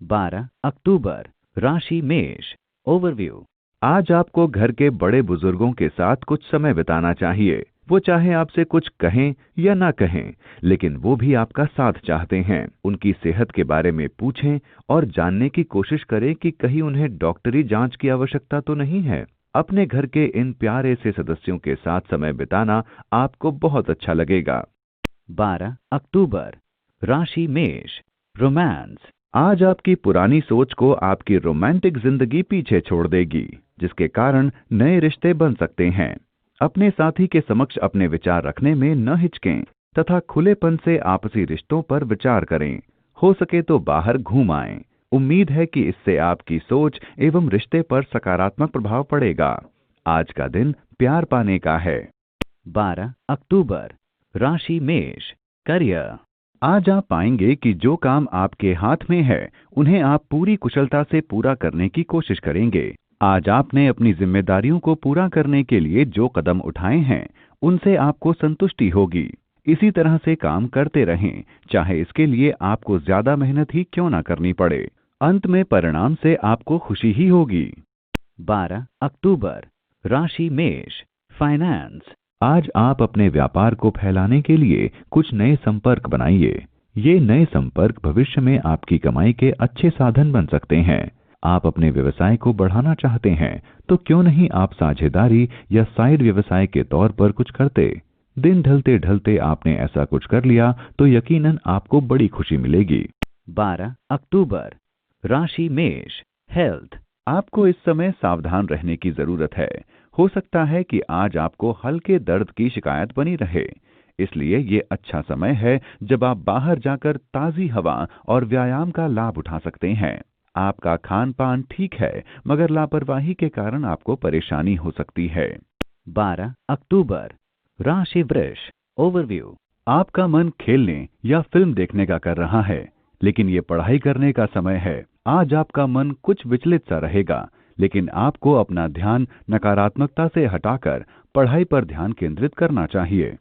12 अक्टूबर, राशि मेष, ओवरव्यू। आज आपको घर के बड़े बुजुर्गों के साथ कुछ समय बिताना चाहिए। वो चाहे आपसे कुछ कहें या ना कहें, लेकिन वो भी आपका साथ चाहते हैं। उनकी सेहत के बारे में पूछें और जानने की कोशिश करें कि कहीं उन्हें डॉक्टरी जांच की आवश्यकता तो नहीं है। अपने घर के इन प्यारे से सदस्यों के साथ समय बिताना आपको बहुत अच्छा लगेगा। 12 अक्टूबर, राशि मेष, रोमांस। आज आपकी पुरानी सोच को आपकी रोमांटिक जिंदगी पीछे छोड़ देगी, जिसके कारण नए रिश्ते बन सकते हैं। अपने साथी के समक्ष अपने विचार रखने में न हिचकें तथा खुलेपन से आपसी रिश्तों पर विचार करें। हो सके तो बाहर घूम आएं। उम्मीद है कि इससे आपकी सोच एवं रिश्ते पर सकारात्मक प्रभाव पड़ेगा। आज का दिन प्यार पाने का है। 12 अक्टूबर, राशि मेष, करियर। आज आप पाएंगे कि जो काम आपके हाथ में है उन्हें आप पूरी कुशलता से पूरा करने की कोशिश करेंगे। आज आपने अपनी जिम्मेदारियों को पूरा करने के लिए जो कदम उठाए हैं उनसे आपको संतुष्टि होगी। इसी तरह से काम करते रहें, चाहे इसके लिए आपको ज्यादा मेहनत ही क्यों ना करनी पड़े। अंत में परिणाम से आपको खुशी ही होगी। 12 अक्टूबर, राशि मेष, फाइनेंस। आज आप अपने व्यापार को फैलाने के लिए कुछ नए संपर्क बनाइए। ये नए संपर्क भविष्य में आपकी कमाई के अच्छे साधन बन सकते हैं। आप अपने व्यवसाय को बढ़ाना चाहते हैं तो क्यों नहीं आप साझेदारी या साइड व्यवसाय के तौर पर कुछ करते। दिन ढलते ढलते आपने ऐसा कुछ कर लिया तो यकीनन आपको बड़ी खुशी मिलेगी। 12 अक्टूबर, राशि मेष, हेल्थ। आपको इस समय सावधान रहने की जरूरत है। हो सकता है कि आज आपको हल्के दर्द की शिकायत बनी रहे, इसलिए ये अच्छा समय है जब आप बाहर जाकर ताजी हवा और व्यायाम का लाभ उठा सकते हैं। आपका खान पान ठीक है, मगर लापरवाही के कारण आपको परेशानी हो सकती है। 12 अक्टूबर, राशि वृष, ओवरव्यू। आपका मन खेलने या फिल्म देखने का कर रहा है, लेकिन ये पढ़ाई करने का समय है। आज आपका मन कुछ विचलित सा रहेगा, लेकिन आपको अपना ध्यान नकारात्मकता से हटाकर पढ़ाई पर ध्यान केंद्रित करना चाहिए।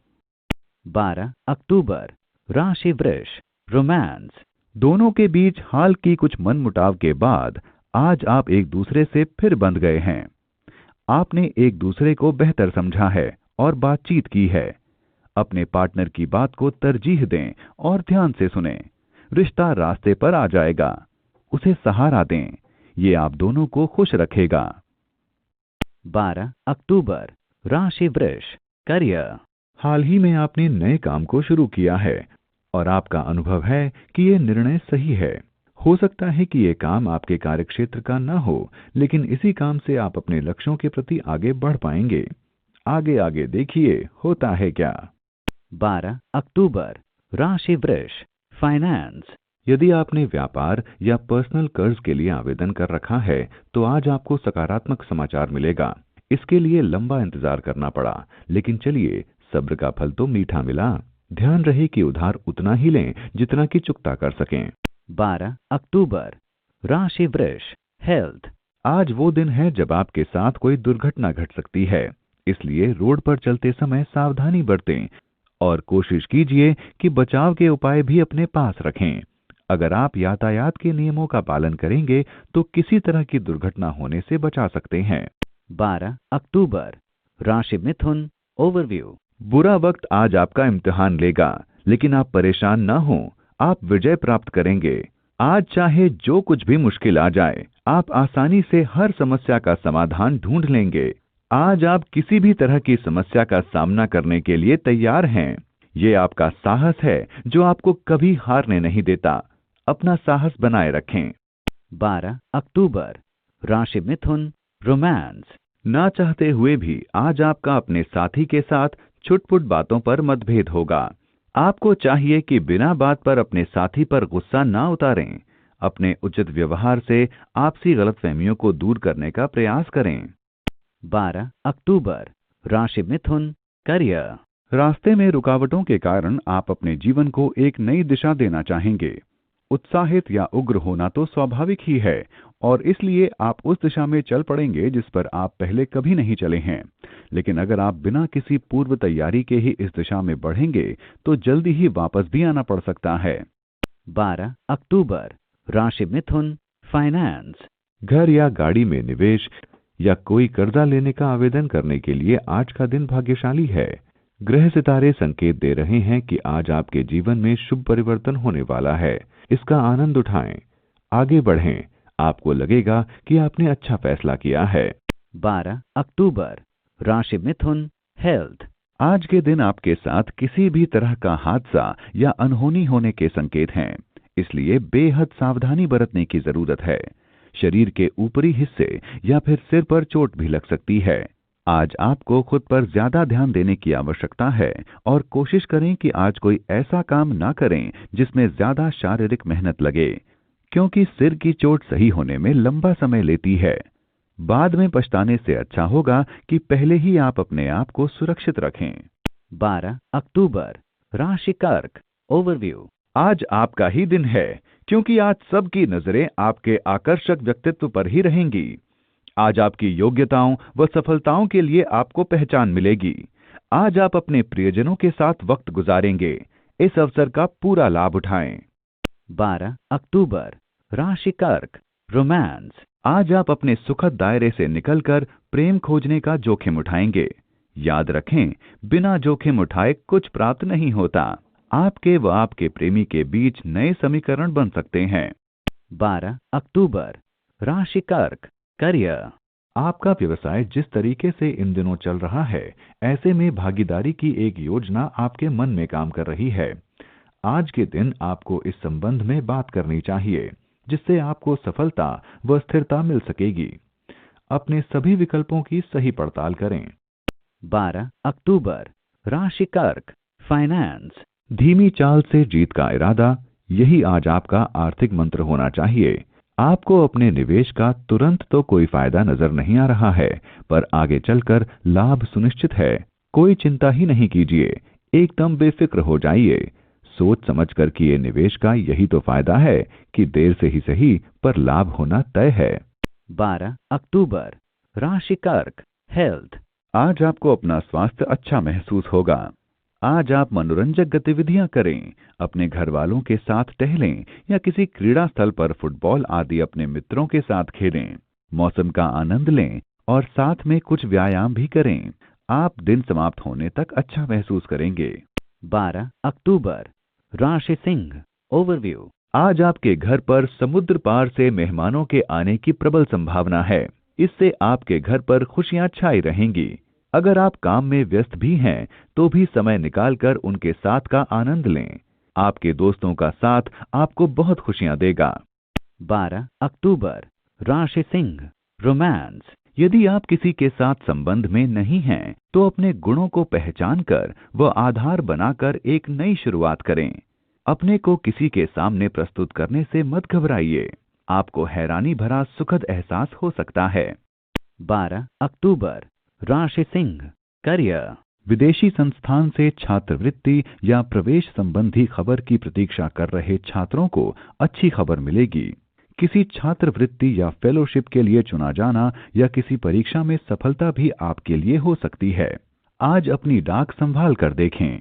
12 अक्टूबर, राशि वृष, रोमांस। दोनों के बीच हाल की कुछ मनमुटाव के बाद आज आप एक दूसरे से फिर बंध गए हैं। आपने एक दूसरे को बेहतर समझा है और बातचीत की है। अपने पार्टनर की बात को तरजीह दें और ध्यान से सुनें। रिश्ता रास्ते पर आ जाएगा, उसे सहारा दें। ये आप दोनों को खुश रखेगा। 12 अक्टूबर, राशि वृष, करियर। हाल ही में आपने नए काम को शुरू किया है और आपका अनुभव है कि ये निर्णय सही है। हो सकता है कि ये काम आपके कार्यक्षेत्र का न हो, लेकिन इसी काम से आप अपने लक्ष्यों के प्रति आगे बढ़ पाएंगे। आगे आगे देखिए होता है क्या। 12 अक्टूबर, राशि वृष, फाइनेंस। यदि आपने व्यापार या पर्सनल कर्ज के लिए आवेदन कर रखा है तो आज आपको सकारात्मक समाचार मिलेगा। इसके लिए लंबा इंतजार करना पड़ा, लेकिन चलिए, सब्र का फल तो मीठा मिला। ध्यान रहे कि उधार उतना ही लें जितना कि चुकता कर सकें। 12 अक्टूबर, राशि वृष, हेल्थ। आज वो दिन है जब आपके साथ कोई दुर्घटना घट सकती है, इसलिए रोड पर चलते समय सावधानी बरतें और कोशिश कीजिए कि बचाव के उपाय भी अपने पास रखें। अगर आप यातायात के नियमों का पालन करेंगे तो किसी तरह की दुर्घटना होने से बचा सकते हैं। 12 अक्टूबर, राशि मिथुन, ओवरव्यू। बुरा वक्त आज आपका इम्तिहान लेगा, लेकिन आप परेशान न हों, आप विजय प्राप्त करेंगे। आज चाहे जो कुछ भी मुश्किल आ जाए, आप आसानी से हर समस्या का समाधान ढूंढ लेंगे। आज आप किसी भी तरह की समस्या का सामना करने के लिए तैयार हैं। ये आपका साहस है जो आपको कभी हारने नहीं देता। अपना साहस बनाए रखें। 12 अक्टूबर, राशि मिथुन, रोमांस। ना चाहते हुए भी आज आपका अपने साथी के साथ छुटपुट बातों पर मतभेद होगा। आपको चाहिए कि बिना बात पर अपने साथी पर गुस्सा ना उतारें। अपने उचित व्यवहार से आपसी गलतफहमियों को दूर करने का प्रयास करें। 12 अक्टूबर, राशि मिथुन, करियर। रास्ते में रुकावटों के कारण आप अपने जीवन को एक नई दिशा देना चाहेंगे। उत्साहित या उग्र होना तो स्वाभाविक ही है और इसलिए आप उस दिशा में चल पड़ेंगे जिस पर आप पहले कभी नहीं चले हैं। लेकिन अगर आप बिना किसी पूर्व तैयारी के ही इस दिशा में बढ़ेंगे तो जल्दी ही वापस भी आना पड़ सकता है। 12 अक्टूबर, राशि मिथुन, फाइनेंस। घर या गाड़ी में निवेश या कोई कर्जा लेने का आवेदन करने के लिए आज का दिन भाग्यशाली है। ग्रह सितारे संकेत दे रहे हैं कि आज आपके जीवन में शुभ परिवर्तन होने वाला है। इसका आनंद उठाएं, आगे बढ़ें, आपको लगेगा कि आपने अच्छा फैसला किया है। 12 अक्टूबर, राशि मिथुन, हेल्थ। आज के दिन आपके साथ किसी भी तरह का हादसा या अनहोनी होने के संकेत हैं, इसलिए बेहद सावधानी बरतने की जरूरत है। शरीर के ऊपरी हिस्से या फिर सिर पर चोट भी लग सकती है। आज आपको खुद पर ज्यादा ध्यान देने की आवश्यकता है और कोशिश करें कि आज कोई ऐसा काम ना करें जिसमें ज्यादा शारीरिक मेहनत लगे, क्योंकि सिर की चोट सही होने में लंबा समय लेती है। बाद में पछताने से अच्छा होगा कि पहले ही आप अपने आप को सुरक्षित रखें। 12 अक्टूबर, राशि कर्क, ओवरव्यू। आज आपका ही दिन है, क्योंकि आज सबकी नजरें आपके आकर्षक व्यक्तित्व पर ही रहेंगी। आज आपकी योग्यताओं व सफलताओं के लिए आपको पहचान मिलेगी। आज आप अपने प्रियजनों के साथ वक्त गुजारेंगे। इस अवसर का पूरा लाभ उठाएं। 12 अक्टूबर, राशि कर्क, रोमांस। आज आप अपने सुखद दायरे से निकलकर प्रेम खोजने का जोखिम उठाएंगे। याद रखें, बिना जोखिम उठाए कुछ प्राप्त नहीं होता। आपके व आपके प्रेमी के बीच नए समीकरण बन सकते हैं। 12 अक्टूबर, राशि कर्क, करियर। आपका व्यवसाय जिस तरीके से इन दिनों चल रहा है, ऐसे में भागीदारी की एक योजना आपके मन में काम कर रही है। आज के दिन आपको इस संबंध में बात करनी चाहिए, जिससे आपको सफलता व स्थिरता मिल सकेगी। अपने सभी विकल्पों की सही पड़ताल करें। 12 अक्टूबर, राशि कर्क, फाइनेंस। धीमी चाल से जीत का इरादा, यही आज आपका आर्थिक मंत्र होना चाहिए। आपको अपने निवेश का तुरंत तो कोई फायदा नजर नहीं आ रहा है, पर आगे चलकर लाभ सुनिश्चित है। कोई चिंता ही नहीं कीजिए, एकदम बेफिक्र हो जाइए। सोच समझकर किए निवेश का यही तो फायदा है कि देर से ही सही पर लाभ होना तय है। 12 अक्टूबर, राशि कर्क, हेल्थ। आज आपको अपना स्वास्थ्य अच्छा महसूस होगा। आज आप मनोरंजक गतिविधियां करें, अपने घर वालों के साथ टहलें या किसी क्रीड़ा स्थल पर फुटबॉल आदि अपने मित्रों के साथ खेलें। मौसम का आनंद लें और साथ में कुछ व्यायाम भी करें। आप दिन समाप्त होने तक अच्छा महसूस करेंगे। 12 अक्टूबर, राशि सिंह, ओवरव्यू। आज आपके घर पर समुद्र पार से मेहमानों के आने की प्रबल संभावना है। इससे आपके घर पर खुशियां छाई रहेंगी। अगर आप काम में व्यस्त भी हैं, तो भी समय निकालकर उनके साथ का आनंद लें। आपके दोस्तों का साथ आपको बहुत खुशियां देगा। 12 अक्टूबर, राशि सिंह, रोमांस। यदि आप किसी के साथ संबंध में नहीं हैं, तो अपने गुणों को पहचानकर व आधार बनाकर एक नई शुरुआत करें। अपने को किसी के सामने प्रस्तुत करने से मत घबराइए। आपको हैरानी भरा सुखद एहसास हो सकता है। 12 अक्टूबर, राशि सिंह, करियर। विदेशी संस्थान से छात्रवृत्ति या प्रवेश संबंधी खबर की प्रतीक्षा कर रहे छात्रों को अच्छी खबर मिलेगी। किसी छात्रवृत्ति या फेलोशिप के लिए चुना जाना या किसी परीक्षा में सफलता भी आपके लिए हो सकती है। आज अपनी डाक संभाल कर देखें।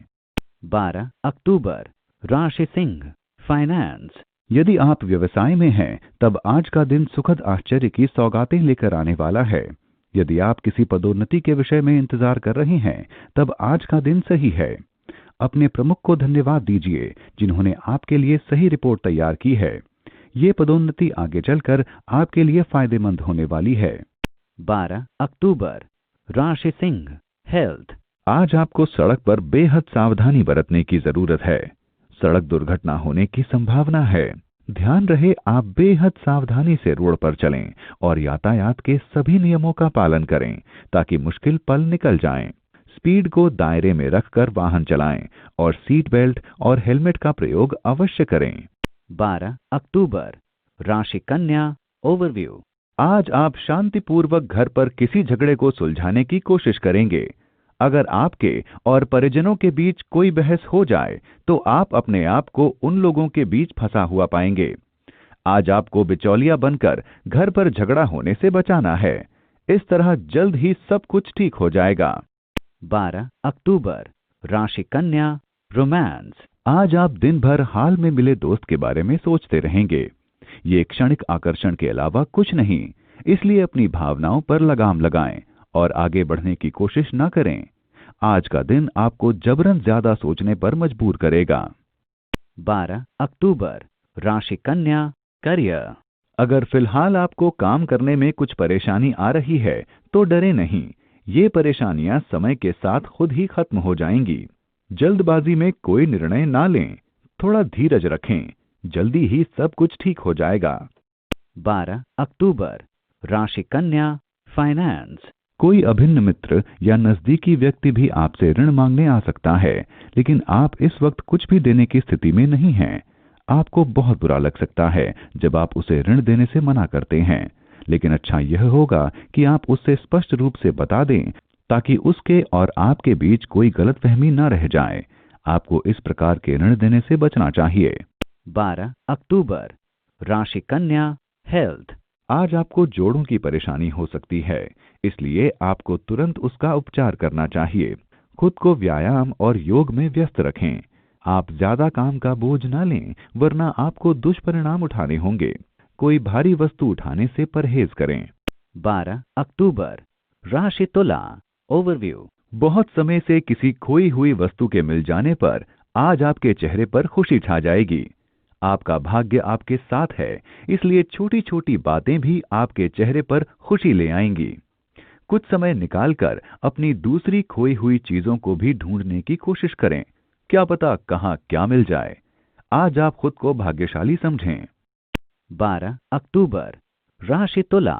12 अक्टूबर, राशि सिंह, फाइनेंस। यदि आप व्यवसाय में हैं, तब आज का दिन सुखद आश्चर्य की सौगातें लेकर आने वाला है। यदि आप किसी पदोन्नति के विषय में इंतजार कर रहे हैं, तब आज का दिन सही है। अपने प्रमुख को धन्यवाद दीजिए, जिन्होंने आपके लिए सही रिपोर्ट तैयार की है। ये पदोन्नति आगे चलकर आपके लिए फायदेमंद होने वाली है। 12 अक्टूबर, राशि सिंह, हेल्थ। आज आपको सड़क पर बेहद सावधानी बरतने की जरूरत है। सड़क दुर्घटना होने की संभावना है। ध्यान रहे, आप बेहद सावधानी से रोड पर चलें और यातायात के सभी नियमों का पालन करें, ताकि मुश्किल पल निकल जाएं। स्पीड को दायरे में रखकर वाहन चलाएं और सीट बेल्ट और हेलमेट का प्रयोग अवश्य करें। 12 अक्टूबर, राशि कन्या, ओवरव्यू। आज आप शांतिपूर्वक घर पर किसी झगड़े को सुलझाने की कोशिश करेंगे। अगर आपके और परिजनों के बीच कोई बहस हो जाए, तो आप अपने आप को उन लोगों के बीच फंसा हुआ पाएंगे। आज आपको बिचौलिया बनकर घर पर झगड़ा होने से बचाना है। इस तरह जल्द ही सब कुछ ठीक हो जाएगा। 12 अक्टूबर, राशि कन्या, रोमांस। आज आप दिन भर हाल में मिले दोस्त के बारे में सोचते रहेंगे। ये क्षणिक आकर्षण के अलावा कुछ नहीं। इसलिए अपनी भावनाओं पर लगाम लगाएं और आगे बढ़ने की कोशिश न करें। आज का दिन आपको जबरन ज्यादा सोचने पर मजबूर करेगा। 12 अक्टूबर, राशि कन्या, करियर। अगर फिलहाल आपको काम करने में कुछ परेशानी आ रही है तो डरे नहीं। ये परेशानियां समय के साथ खुद ही खत्म हो जाएंगी। जल्दबाजी में कोई निर्णय ना लें, थोड़ा धीरज रखें, जल्दी ही सब कुछ ठीक हो जाएगा। 12 अक्टूबर, राशि कन्या, फाइनेंस। कोई अभिन्न मित्र या नजदीकी व्यक्ति भी आपसे ऋण मांगने आ सकता है, लेकिन आप इस वक्त कुछ भी देने की स्थिति में नहीं हैं। आपको बहुत बुरा लग सकता है जब आप उसे ऋण देने से मना करते हैं, लेकिन अच्छा यह होगा कि आप उससे स्पष्ट रूप से बता दें ताकि उसके और आपके बीच कोई गलतफहमी न रह जाए। आपको इस प्रकार के ऋण देने से बचना चाहिए। 12 अक्टूबर, राशि कन्या, हेल्थ। आज आपको जोड़ों की परेशानी हो सकती है, इसलिए आपको तुरंत उसका उपचार करना चाहिए। खुद को व्यायाम और योग में व्यस्त रखें। आप ज्यादा काम का बोझ न लें, वरना आपको दुष्परिणाम उठाने होंगे। कोई भारी वस्तु उठाने से परहेज करें। 12 अक्टूबर, राशि तुला, ओवरव्यू। बहुत समय से किसी खोई हुई वस्तु के मिल जाने पर आज आपके चेहरे पर खुशी छा जाएगी। आपका भाग्य आपके साथ है, इसलिए छोटी छोटी बातें भी आपके चेहरे पर खुशी ले आएंगी। कुछ समय निकालकर अपनी दूसरी खोई हुई चीजों को भी ढूंढने की कोशिश करें। क्या पता कहाँ क्या मिल जाए। आज आप खुद को भाग्यशाली समझें। 12 अक्टूबर, राशि तुला,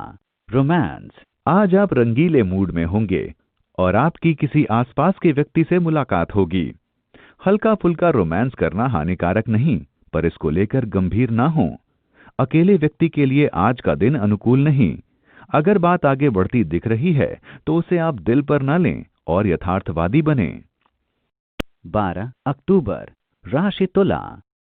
रोमांस। आज आप रंगीले मूड में होंगे और आपकी किसी आसपास के व्यक्ति से मुलाकात होगी। हल्का फुल्का रोमांस करना हानिकारक नहीं, पर इसको लेकर गंभीर ना हो। अकेले व्यक्ति के लिए आज का दिन अनुकूल नहीं। अगर बात आगे बढ़ती दिख रही है तो उसे आप दिल पर न लें और यथार्थवादी बनें। 12 अक्टूबर, राशि तुला,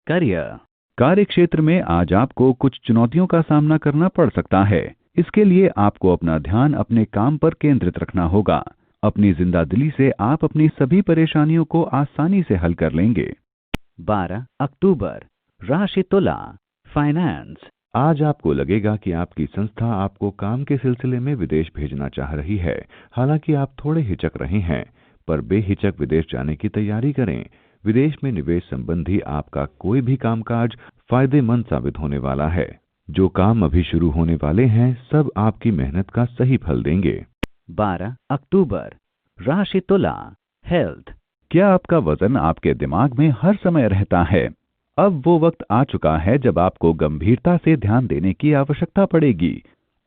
करियर। कार्य क्षेत्र में आज आपको कुछ चुनौतियों का सामना करना पड़ सकता है। इसके लिए आपको अपना ध्यान अपने काम पर केंद्रित रखना होगा। अपनी जिंदादिली से आप अपनी सभी परेशानियों को आसानी से हल कर लेंगे। 12 अक्टूबर, राशि तुला, फाइनेंस। आज आपको लगेगा कि आपकी संस्था आपको काम के सिलसिले में विदेश भेजना चाह रही है। हालांकि आप थोड़े हिचक रहे हैं, पर बेहिचक विदेश जाने की तैयारी करें। विदेश में निवेश संबंधी आपका कोई भी कामकाज फायदेमंद साबित होने वाला है। जो काम अभी शुरू होने वाले हैं, सब आपकी मेहनत का सही फल देंगे। 12 अक्टूबर, राशि तुला, हेल्थ। क्या आपका वजन आपके दिमाग में हर समय रहता है? अब वो वक्त आ चुका है जब आपको गंभीरता से ध्यान देने की आवश्यकता पड़ेगी,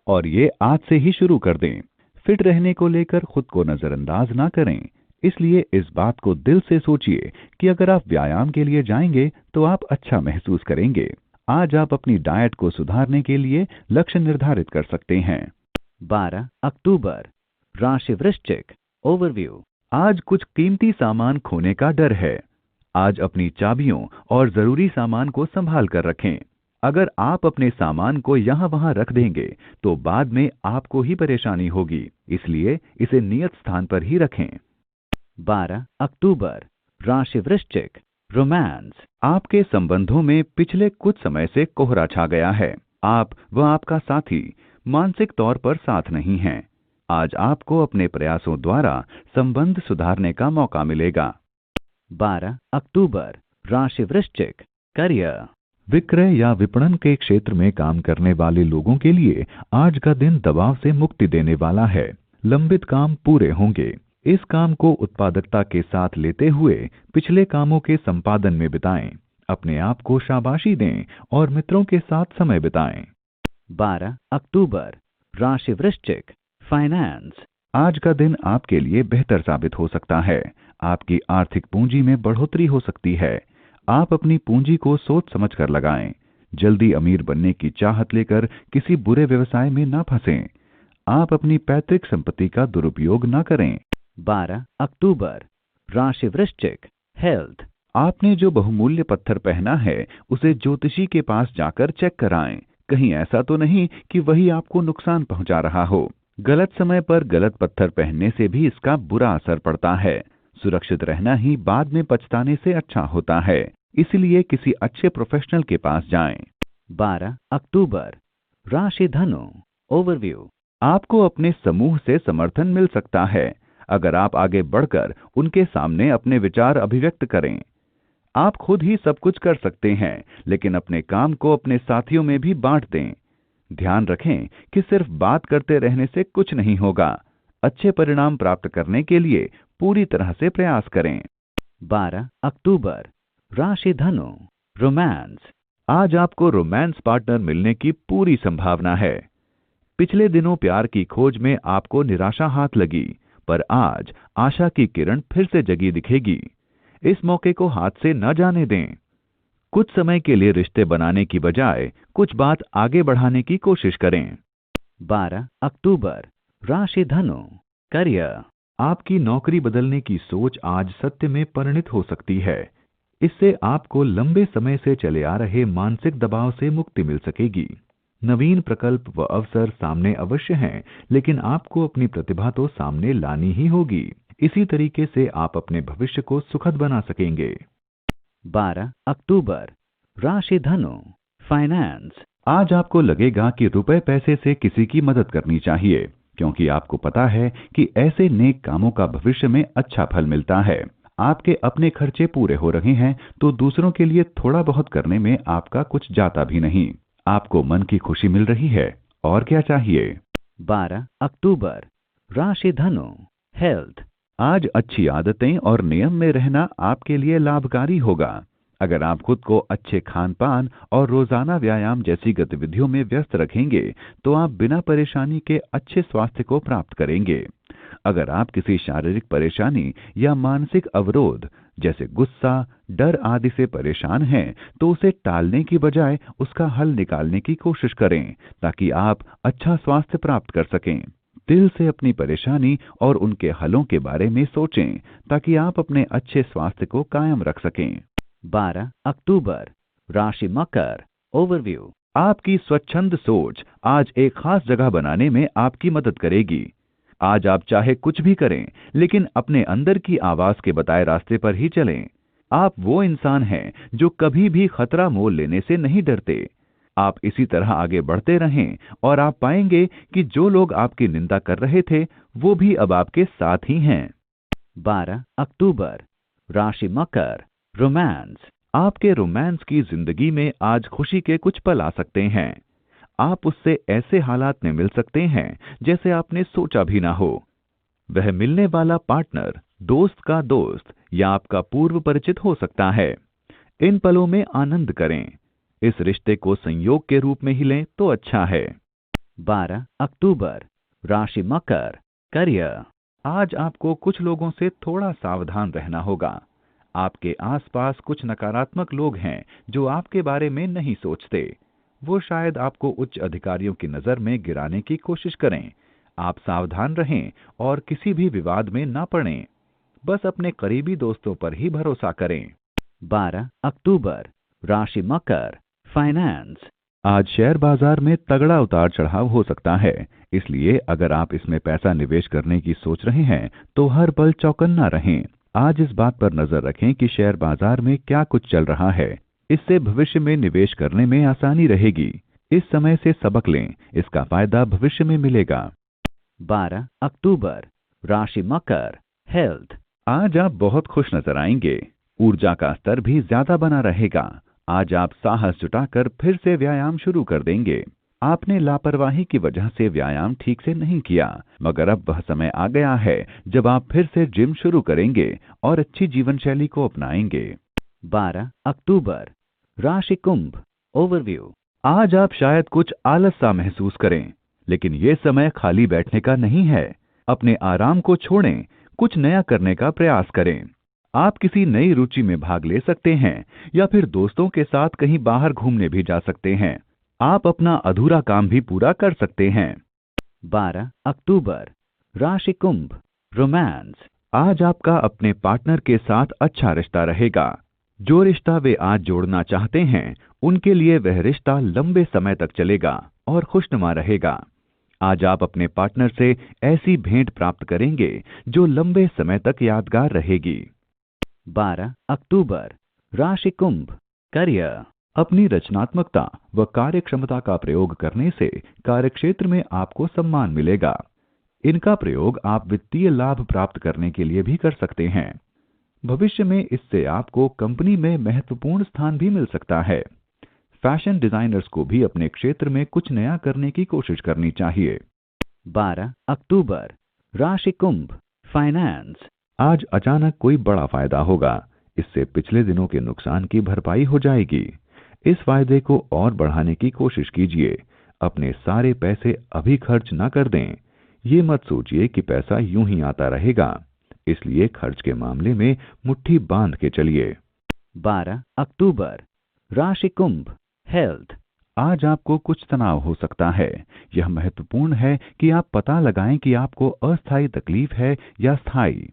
और ये आज से ही शुरू कर दें। फिट रहने को लेकर खुद को नजरअंदाज ना करें। इसलिए इस बात को दिल से सोचिए कि अगर आप व्यायाम के लिए जाएंगे तो आप अच्छा महसूस करेंगे। आज आप अपनी डाइट को सुधारने के लिए लक्ष्य निर्धारित कर सकते हैं। 12 अक्टूबर, राशि वृश्चिक, ओवरव्यू। आज कुछ कीमती सामान खोने का डर है। आज अपनी चाबियों और जरूरी सामान को संभाल कर रखें। अगर आप अपने सामान को यहाँ वहाँ रख देंगे तो बाद में आपको ही परेशानी होगी, इसलिए इसे नियत स्थान पर ही रखें। 12 अक्टूबर, राशि वृश्चिक, रोमांस। आपके संबंधों में पिछले कुछ समय से कोहरा छा गया है। आप व आपका साथी मानसिक तौर पर साथ नहीं हैं। आज आपको अपने प्रयासों द्वारा संबंध सुधारने का मौका मिलेगा। 12 अक्टूबर, राशि वृश्चिक, करियर। विक्रय या विपणन के क्षेत्र में काम करने वाले लोगों के लिए आज का दिन दबाव से मुक्ति देने वाला है। लंबित काम पूरे होंगे। इस काम को उत्पादकता के साथ लेते हुए पिछले कामों के संपादन में बिताएं। अपने आप को शाबाशी दें और मित्रों के साथ समय बिताएं। 12 अक्टूबर, राशि वृश्चिक, फाइनेंस। आज का दिन आपके लिए बेहतर साबित हो सकता है। आपकी आर्थिक पूंजी में बढ़ोतरी हो सकती है। आप अपनी पूंजी को सोच समझकर लगाएं। जल्दी अमीर बनने की चाहत लेकर किसी बुरे व्यवसाय में ना फंसें। आप अपनी पैतृक संपत्ति का दुरुपयोग न करें। 12 अक्टूबर, राशि वृश्चिक, हेल्थ। आपने जो बहुमूल्य पत्थर पहना है उसे ज्योतिषी के पास जाकर चेक कराएं। कहीं ऐसा तो नहीं कि वही आपको नुकसान पहुंचा रहा हो। गलत समय पर गलत पत्थर पहनने से भी इसका बुरा असर पड़ता है। सुरक्षित रहना ही बाद में पछताने से अच्छा होता है, इसलिए किसी अच्छे प्रोफेशनल के पास जाएं। 12 अक्टूबर, राशि धनु, ओवरव्यू। आपको अपने समूह से समर्थन मिल सकता है अगर आप आगे बढ़कर उनके सामने अपने विचार अभिव्यक्त करें। आप खुद ही सब कुछ कर सकते हैं, लेकिन अपने काम को अपने साथियों में भी बांट दें। ध्यान रखें कि सिर्फ बात करते रहने से कुछ नहीं होगा। अच्छे परिणाम प्राप्त करने के लिए पूरी तरह से प्रयास करें। 12 अक्टूबर, राशि धनु, रोमांस। आज आपको रोमांस पार्टनर मिलने की पूरी संभावना है। पिछले दिनों प्यार की खोज में आपको निराशा हाथ लगी, पर आज आशा की किरण फिर से जगी दिखेगी। इस मौके को हाथ से न जाने दें। कुछ समय के लिए रिश्ते बनाने की बजाय कुछ बात आगे बढ़ाने की कोशिश करें। 12 अक्टूबर, राशि धनु, करियर। आपकी नौकरी बदलने की सोच आज सत्य में परिणित हो सकती है। इससे आपको लंबे समय से चले आ रहे मानसिक दबाव से मुक्ति मिल सकेगी। नवीन प्रकल्प व अवसर सामने अवश्य हैं, लेकिन आपको अपनी प्रतिभा तो सामने लानी ही होगी। इसी तरीके से आप अपने भविष्य को सुखद बना सकेंगे। 12 अक्टूबर, राशि धनु, फाइनेंस। आज आपको लगेगा कि रुपए पैसे से किसी की मदद करनी चाहिए, क्योंकि आपको पता है कि ऐसे नेक कामों का भविष्य में अच्छा फल मिलता है। आपके अपने खर्चे पूरे हो रहे हैं, तो दूसरों के लिए थोड़ा बहुत करने में आपका कुछ जाता भी नहीं। आपको मन की खुशी मिल रही है, और क्या चाहिए। 12 अक्टूबर, राशि धनु, हेल्थ। आज अच्छी आदतें और नियम में रहना आपके लिए लाभकारी होगा। अगर आप खुद को अच्छे खान पान और रोजाना व्यायाम जैसी गतिविधियों में व्यस्त रखेंगे, तो आप बिना परेशानी के अच्छे स्वास्थ्य को प्राप्त करेंगे। अगर आप किसी शारीरिक परेशानी या मानसिक अवरोध जैसे गुस्सा, डर आदि से परेशान हैं, तो उसे टालने की बजाय उसका हल निकालने की कोशिश करें, ताकि आप अच्छा स्वास्थ्य प्राप्त कर सकें। दिल से अपनी परेशानी और उनके हलों के बारे में सोचें, ताकि आप अपने अच्छे स्वास्थ्य को कायम रख सकें। 12 अक्टूबर, राशि मकर, ओवरव्यू। आपकी स्वच्छंद सोच आज एक खास जगह बनाने में आपकी मदद करेगी। आज आप चाहे कुछ भी करें, लेकिन अपने अंदर की आवाज के बताए रास्ते पर ही चलें। आप वो इंसान हैं जो कभी भी खतरा मोल लेने से नहीं डरते। आप इसी तरह आगे बढ़ते रहें, और आप पाएंगे कि जो लोग आपकी निंदा कर रहे थे, वो भी अब आपके साथ ही हैं। 12 अक्टूबर, राशि मकर, रोमांस। आपके रोमांस की जिंदगी में आज खुशी के कुछ पल आ सकते हैं। आप उससे ऐसे हालात में मिल सकते हैं जैसे आपने सोचा भी ना हो। वह मिलने वाला पार्टनर दोस्त का दोस्त या आपका पूर्व परिचित हो सकता है। इन पलों में आनंद करें। इस रिश्ते को संयोग के रूप में ही लें तो अच्छा है। 12 अक्टूबर, राशि मकर, करियर। आज आपको कुछ लोगों से थोड़ा सावधान रहना होगा। आपके आसपास कुछ नकारात्मक लोग हैं जो आपके बारे में नहीं सोचते। वो शायद आपको उच्च अधिकारियों की नजर में गिराने की कोशिश करें। आप सावधान रहें और किसी भी विवाद में ना पड़ें। बस अपने करीबी दोस्तों पर ही भरोसा करें। 12 अक्टूबर, राशि मकर, फाइनेंस। आज शेयर बाजार में तगड़ा उतार चढ़ाव हो सकता है, इसलिए अगर आप इसमें पैसा निवेश करने की सोच रहे हैं, तो हर पल चौकन्ना रहें। आज इस बात पर नजर रखें कि शेयर बाजार में क्या कुछ चल रहा है। इससे भविष्य में निवेश करने में आसानी रहेगी। इस समय से सबक लें, इसका फायदा भविष्य में मिलेगा। 12 अक्टूबर, राशि मकर, हेल्थ। आज आप बहुत खुश नजर आएंगे। ऊर्जा का स्तर भी ज्यादा बना रहेगा। आज आप साहस जुटाकर फिर से व्यायाम शुरू कर देंगे। आपने लापरवाही की वजह से व्यायाम ठीक से नहीं किया, मगर अब वह समय आ गया है जब आप फिर से जिम शुरू करेंगे और अच्छी जीवन शैली को अपनाएंगे। 12 अक्टूबर, राशि कुंभ, ओवरव्यू। आज आप शायद कुछ आलस सा महसूस करें, लेकिन ये समय खाली बैठने का नहीं है। अपने आराम को छोड़ें, कुछ नया करने का प्रयास करें। आप किसी नई रुचि में भाग ले सकते हैं या फिर दोस्तों के साथ कहीं बाहर घूमने भी जा सकते हैं। आप अपना अधूरा काम भी पूरा कर सकते हैं। 12 अक्टूबर, राशि कुंभ, रोमांस। आज आपका अपने पार्टनर के साथ अच्छा रिश्ता रहेगा। जो रिश्ता वे आज जोड़ना चाहते हैं, उनके लिए वह रिश्ता लंबे समय तक चलेगा और खुशनुमा रहेगा। आज आप अपने पार्टनर से ऐसी भेंट प्राप्त करेंगे जो लंबे समय तक यादगार रहेगी। 12 अक्टूबर, राशि कुंभ, करियर। अपनी रचनात्मकता व कार्यक्षमता का प्रयोग करने से कार्यक्षेत्र में आपको सम्मान मिलेगा। इनका प्रयोग आप वित्तीय लाभ प्राप्त करने के लिए भी कर सकते हैं। भविष्य में इससे आपको कंपनी में महत्वपूर्ण स्थान भी मिल सकता है। फैशन डिजाइनर्स को भी अपने क्षेत्र में कुछ नया करने की कोशिश करनी चाहिए। 12 अक्टूबर, राशि कुंभ, फाइनेंस। आज अचानक कोई बड़ा फायदा होगा। इससे पिछले दिनों के नुकसान की भरपाई हो जाएगी। इस फायदे को और बढ़ाने की कोशिश कीजिए। अपने सारे पैसे अभी खर्च ना कर दें। ये मत सोचिए कि पैसा यूं ही आता रहेगा, इसलिए खर्च के मामले में मुट्ठी बांध के चलिए। 12 अक्टूबर, राशि कुंभ, हेल्थ। आज आपको कुछ तनाव हो सकता है। यह महत्वपूर्ण है कि आप पता लगाएं कि आपको अस्थायी तकलीफ है या स्थायी।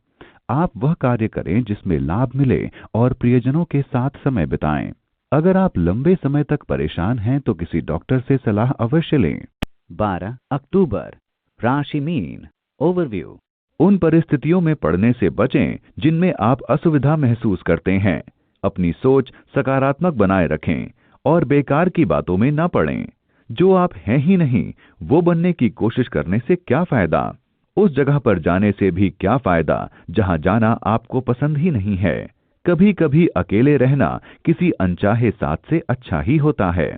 आप वह कार्य करें जिसमें लाभ मिले और प्रियजनों के साथ समय बिताएं। अगर आप लंबे समय तक परेशान हैं तो किसी डॉक्टर से सलाह अवश्य लें। 12 अक्टूबर, राशि मीन, ओवरव्यू। उन परिस्थितियों में पड़ने से बचें जिनमें आप असुविधा महसूस करते हैं। अपनी सोच सकारात्मक बनाए रखें और बेकार की बातों में न पड़ें। जो आप हैं ही नहीं, वो बनने की कोशिश करने से क्या फायदा? उस जगह पर जाने से भी क्या फायदा जहां जाना आपको पसंद ही नहीं है। कभी कभी अकेले रहना किसी अनचाहे साथ से अच्छा ही होता है।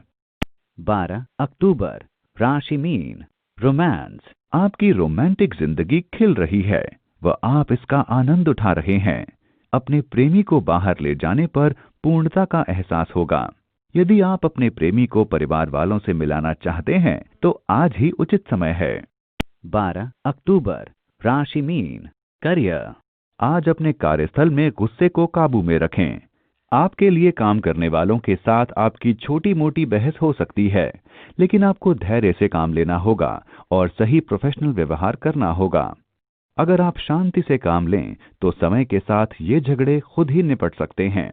12 अक्टूबर, राशि मीन, रोमांस। आपकी रोमांटिक जिंदगी खिल रही है व आप इसका आनंद उठा रहे हैं। अपने प्रेमी को बाहर ले जाने पर पूर्णता का एहसास होगा। यदि आप अपने प्रेमी को परिवार वालों से मिलाना चाहते हैं तो आज ही उचित समय है। 12 अक्टूबर, राशि मीन, करियर। आज अपने कार्यस्थल में गुस्से को काबू में रखें। आपके लिए काम करने वालों के साथ आपकी छोटी मोटी बहस हो सकती है, लेकिन आपको धैर्य से काम लेना होगा और सही प्रोफेशनल व्यवहार करना होगा। अगर आप शांति से काम लें तो समय के साथ ये झगड़े खुद ही निपट सकते हैं।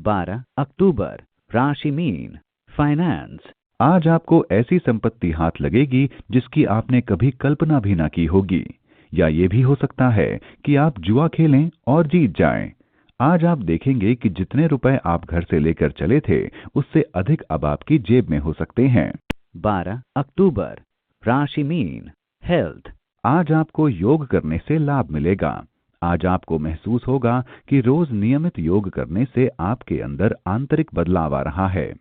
12 अक्टूबर, राशि मीन, फाइनेंस। आज आपको ऐसी संपत्ति हाथ लगेगी जिसकी आपने कभी कल्पना भी ना की होगी। या ये भी हो सकता है कि आप जुआ खेलें और जीत जाएं। आज आप देखेंगे कि जितने रुपए आप घर से लेकर चले थे उससे अधिक अब आपकी जेब में हो सकते हैं। 12 अक्टूबर, राशि मीन, हेल्थ। आज आपको योग करने से लाभ मिलेगा। आज आपको महसूस होगा कि रोज नियमित योग करने से आपके अंदर आंतरिक बदलाव आ रहा है।